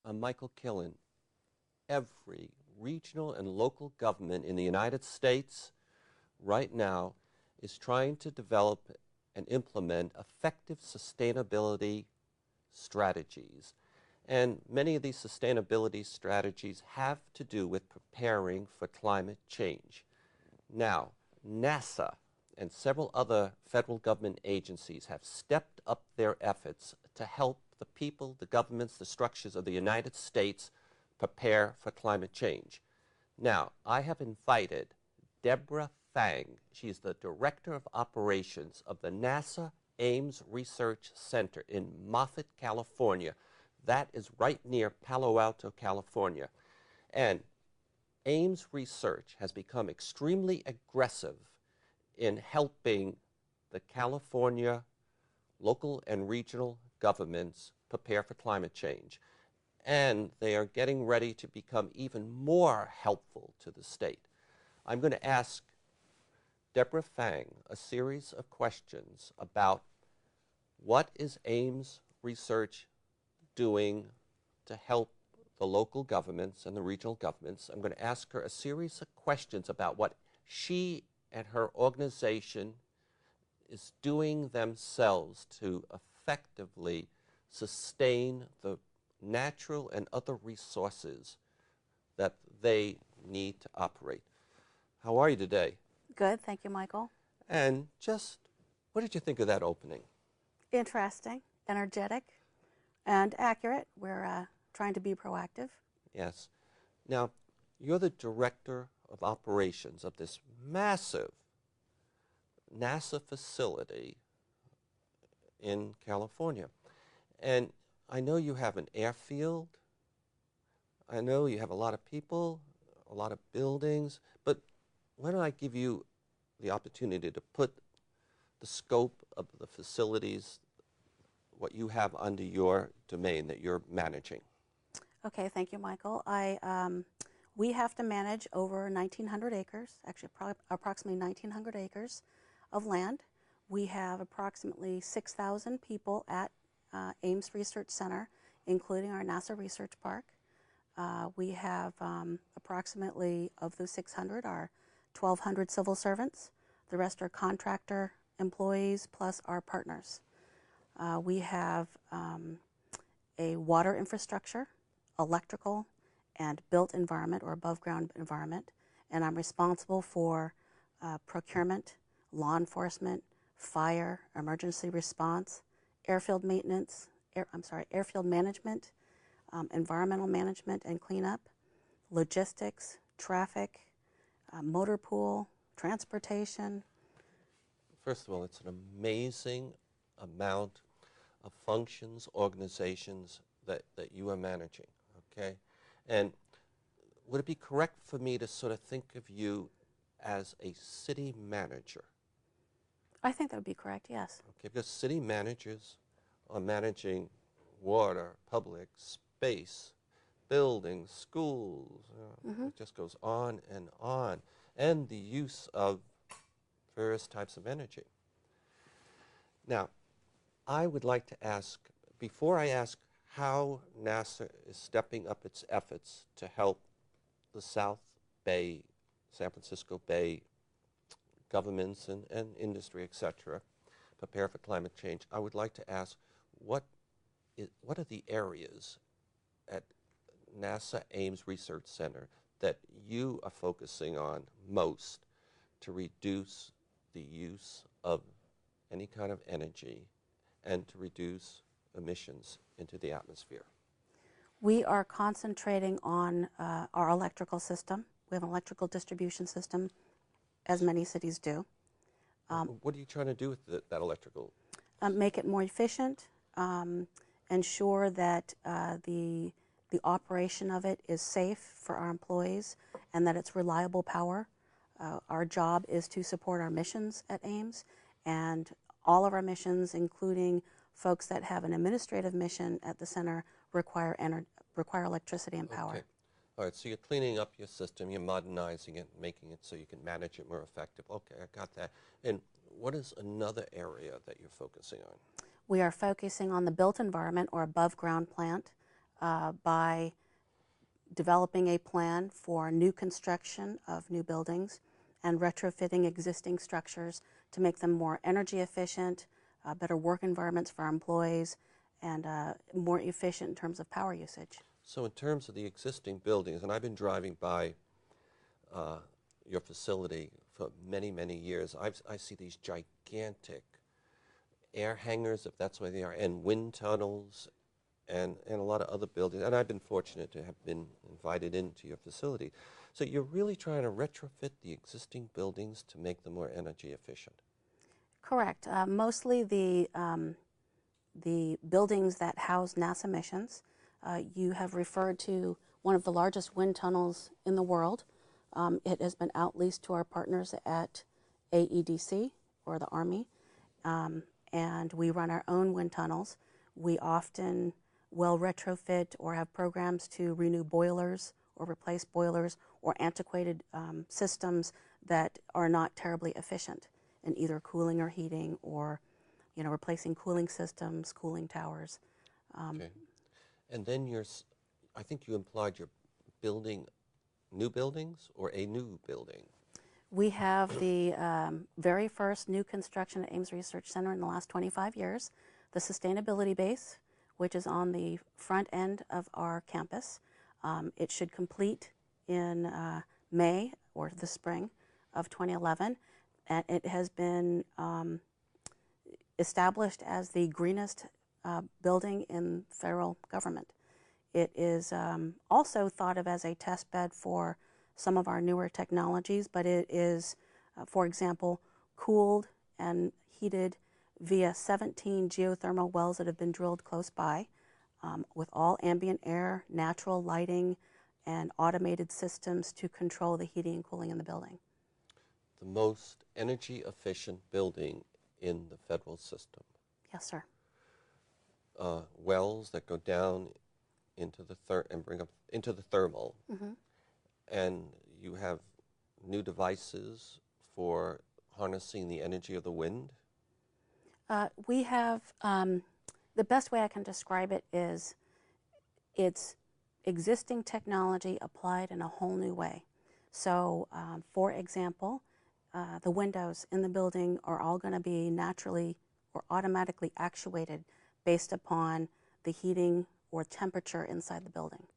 I'm Michael Killen. Every regional and local government in the United States right now is trying to develop and implement effective sustainability strategies. And many of these sustainability strategies have to do with preparing for climate change. Now, NASA and several other federal government agencies have stepped up their efforts to help the people, the governments, the structures of the United States prepare for climate change. Now, I have invited Deborah Feng. She's the Director of Operations of the NASA Ames Research Center in Moffett, California. That is right near Palo Alto, California. And Ames Research has become extremely aggressive in helping the California local and regional governments prepare for climate change. And they are getting ready to become even more helpful to the state. I'm going to ask Deborah Feng a series of questions about what is Ames Research doing to help the local governments and the regional governments. I'm going to ask her a series of questions about what she and her organization is doing themselves to effectively sustain the natural and other resources that they need to operate. How are you today? Good, thank you, Michael. And just, what did you think of that opening? Interesting, energetic, and accurate. We're trying to be proactive. Yes. Now, you're the Director of Operations of this massive NASA facility in California. And I know you have an airfield. I know you have a lot of people, a lot of buildings. But why don't I give you the opportunity to put the scope of the facilities, what you have under your domain that you're managing? Okay, thank you, Michael. We have to manage over 1,900 acres, actually approximately 1,900 acres of land. We have approximately 6,000 people at Ames Research Center, including our NASA Research Park. We have approximately, of those 600, are 1,200 civil servants. The rest are contractor employees plus our partners. We have a water infrastructure, electrical, and built environment or above ground environment, and I'm responsible for procurement, law enforcement, fire, emergency response, airfield maintenance, airfield management, environmental management and cleanup, logistics, traffic, motor pool, transportation. First of all, it's an amazing amount of functions, organizations that you are managing, okay? And would it be correct for me to sort of think of you as a city manager? I think that would be correct, yes. Okay, because city managers are managing water, public space, buildings, schools, it just goes on, and the use of various types of energy. Now, I would like to ask, before I ask how NASA is stepping up its efforts to help the South Bay, San Francisco Bay governments and industry, etc., prepare for climate change, I would like to ask, what are the areas at NASA Ames Research Center that you are focusing on most to reduce the use of any kind of energy and to reduce emissions into the atmosphere? We are concentrating on our electrical system. We have an electrical distribution system, as many cities do. What are you trying to do with that electrical? Make it more efficient, ensure that the operation of it is safe for our employees and that it's reliable power. Our job is to support our missions at Ames, and all of our missions, including folks that have an administrative mission at the center, require electricity and power. Okay. All right, so you're cleaning up your system, you're modernizing it, making it so you can manage it more effective. Okay, I got that. And what is another area that you're focusing on? We are focusing on the built environment or above ground plant. by developing a plan for new construction of new buildings and retrofitting existing structures to make them more energy efficient, better work environments for our employees, and more efficient in terms of power usage. So in terms of the existing buildings, and I've been driving by your facility for many, many years, I see these gigantic air hangars, if that's where they are, and wind tunnels, and a lot of other buildings. And I've been fortunate to have been invited into your facility. So you're really trying to retrofit the existing buildings to make them more energy efficient. Correct. Mostly the buildings that house NASA missions. You have referred to one of the largest wind tunnels in the world. It has been outleased to our partners at AEDC, or the Army, and we run our own wind tunnels. We often will retrofit or have programs to renew boilers or replace boilers or antiquated systems that are not terribly efficient in either cooling or heating, or replacing cooling systems, cooling towers. Okay. And then I think you implied you're building new buildings or a new building. We have the very first new construction at Ames Research Center in the last 25 years, the sustainability base, which is on the front end of our campus. It should complete in May or the spring of 2011, and it has been established as the greenest building in federal government. It is also thought of as a test bed for some of our newer technologies, but it is, for example, cooled and heated via 17 geothermal wells that have been drilled close by, with all ambient air, natural lighting, and automated systems to control the heating and cooling in the building. The most energy efficient building in the federal system. Yes, sir. Wells that go down into the and bring up into the thermal, and you have new devices for harnessing the energy of the wind. We have, the best way I can describe it is it's existing technology applied in a whole new way. So, for example, the windows in the building are all going to be naturally or automatically actuated based upon the heating or temperature inside the building.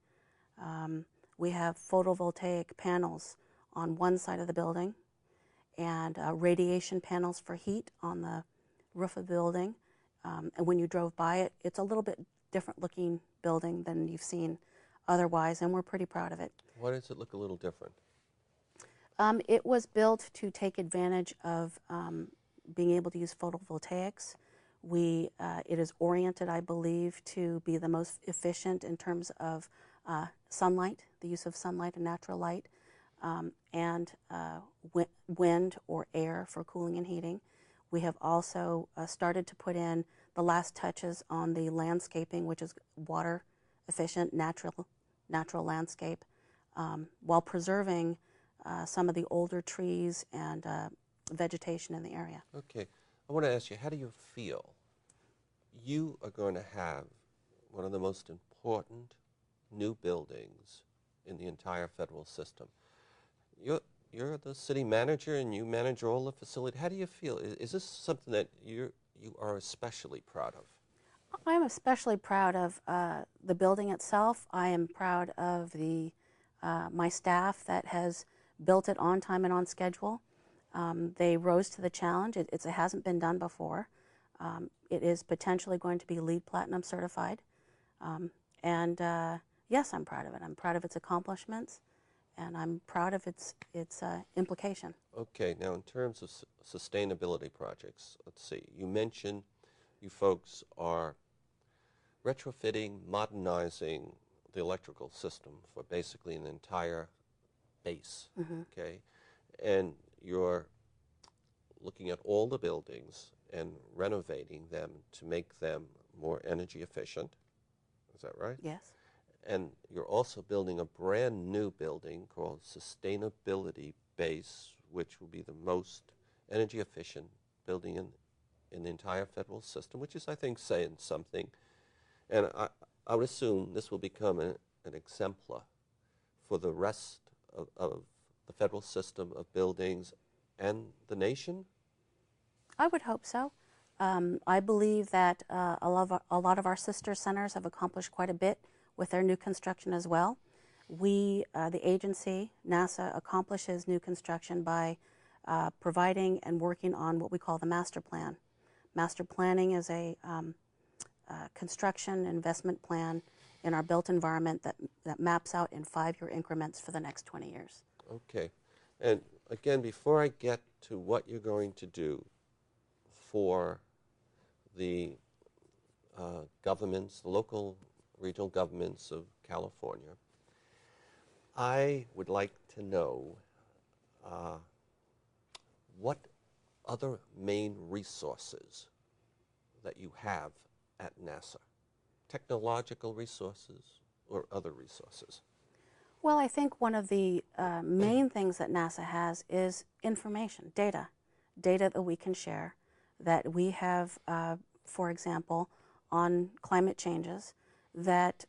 We have photovoltaic panels on one side of the building, and radiation panels for heat on the roof of the building. And when you drove by it, it's a little bit different looking building than you've seen otherwise, and we're pretty proud of it. Why does it look a little different? It was built to take advantage of being able to use photovoltaics. It is oriented, I believe, to be the most efficient in terms of sunlight, the use of sunlight and natural light, and wind or air for cooling and heating. We have also started to put in the last touches on the landscaping, which is water efficient, natural landscape, while preserving some of the older trees and vegetation in the area. Okay. I want to ask you, how do you feel? You are going to have one of the most important new buildings in the entire federal system. You're the city manager and you manage all the facility. How do you feel? Is this something that you are especially proud of? I'm especially proud of the building itself. I am proud of my staff that has built it on time and on schedule. They rose to the challenge. It hasn't been done before. It is potentially going to be LEED Platinum certified. Yes, I'm proud of it. I'm proud of its accomplishments, and I'm proud of its implication. Okay, now in terms of sustainability projects, let's see. You mentioned you folks are retrofitting, modernizing the electrical system for basically an entire base, okay? And you're looking at all the buildings and renovating them to make them more energy efficient. Is that right? Yes. And you're also building a brand new building called Sustainability Base, which will be the most energy efficient building in the entire federal system, which is, I think, saying something. And I would assume this will become an exemplar for the rest of the federal system of buildings and the nation? I would hope so. I believe that a lot of our sister centers have accomplished quite a bit with their new construction as well. We, the agency, NASA, accomplishes new construction by providing and working on what we call the master plan. Master planning is a construction investment plan in our built environment that maps out in 5-year increments for the next 20 years. Okay. And again, before I get to what you're going to do for the governments, the local regional governments of California, I would like to know what other main resources that you have at NASA, technological resources or other resources? Well, I think one of the main things that NASA has is information, data that we can share, that we have, for example, on climate changes that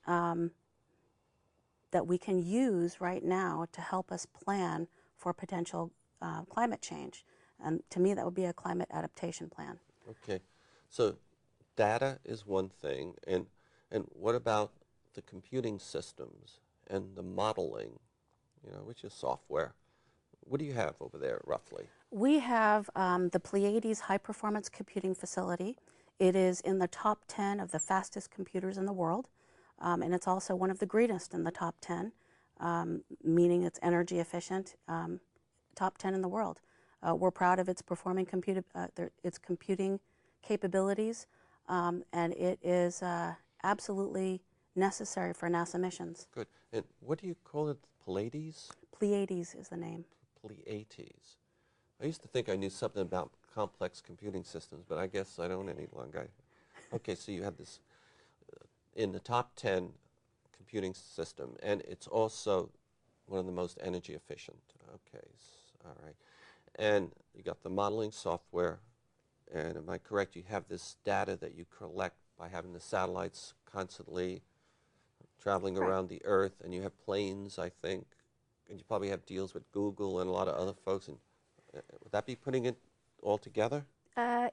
that we can use right now to help us plan for potential climate change. And to me, that would be a climate adaptation plan. Okay. So data is one thing, and what about the computing systems and the modeling, which is software? What do you have over there, roughly? We have the Pleiades High Performance Computing Facility. It is in the top 10 of the fastest computers in the world, and it's also one of the greenest in the top 10, meaning it's energy efficient, top 10 in the world. We're proud of its its computing capabilities, and it is absolutely necessary for NASA missions. Good. And what do you call it, Pleiades? Pleiades is the name. Pleiades. I used to think I knew something about complex computing systems, but I guess I don't any longer. Okay, so you have this in the top 10 computing system, and it's also one of the most energy efficient. Okay, all right. And you got the modeling software, and am I correct, you have this data that you collect by having the satellites constantly traveling around the Earth, and you have planes, I think, and you probably have deals with Google and a lot of other folks. And would that be putting it all together?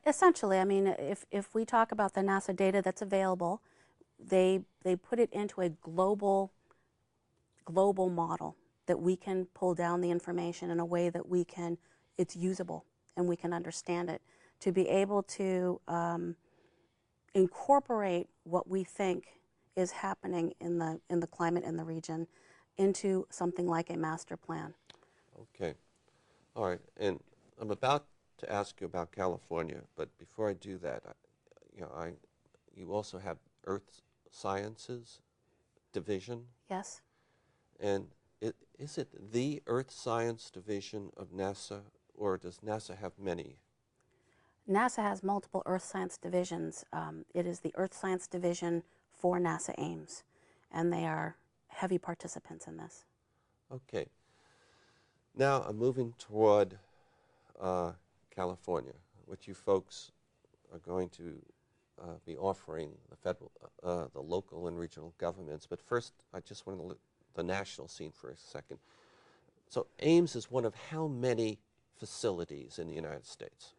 Essentially, I mean, if we talk about the NASA data that's available, they put it into a global model that we can pull down the information in a way that it's usable and we can understand it, to be able to incorporate what we think is happening in the climate in the region into something like a master plan. Okay. All right. And I'm about to ask you about California, but before I do that, you also have Earth Sciences Division. Yes. And is it the Earth Science Division of NASA, or does NASA have many? NASA has multiple Earth Science divisions. It is the Earth Science Division for NASA Ames, and they are heavy participants in this. Okay. Now I'm moving toward California, which you folks are going to be offering the federal, the local and regional governments. But first, I just want to look at the national scene for a second. So Ames is one of how many facilities in the United States?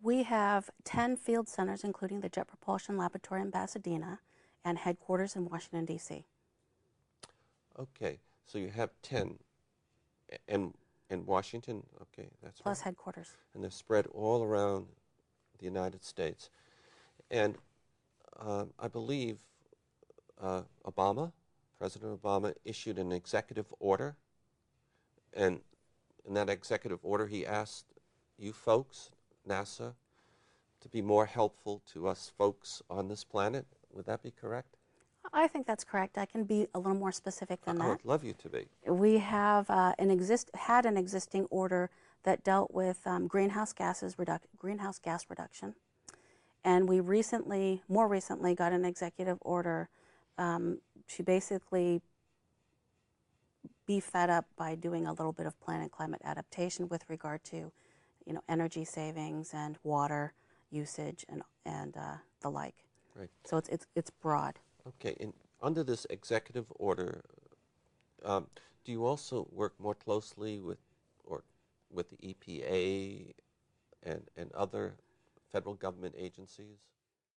We have 10 field centers, including the Jet Propulsion Laboratory in Pasadena and headquarters in Washington, D.C. Okay, so you have 10 in Washington, okay, that's plus right. headquarters. And they're spread all around the United States. And I believe President Obama issued an executive order, and in that executive order he asked you folks, NASA, to be more helpful to us folks on this planet. Would that be correct? I think that's correct. I can be a little more specific than that. I would love you to be. We have had an existing order that dealt with greenhouse gas reduction, and we more recently got an executive order to basically beef that up by doing a little bit of planet climate adaptation with regard to, energy savings and water usage and the like. Right. So it's broad. Okay, and under this executive order, um, do you also work more closely with the EPA and other federal government agencies?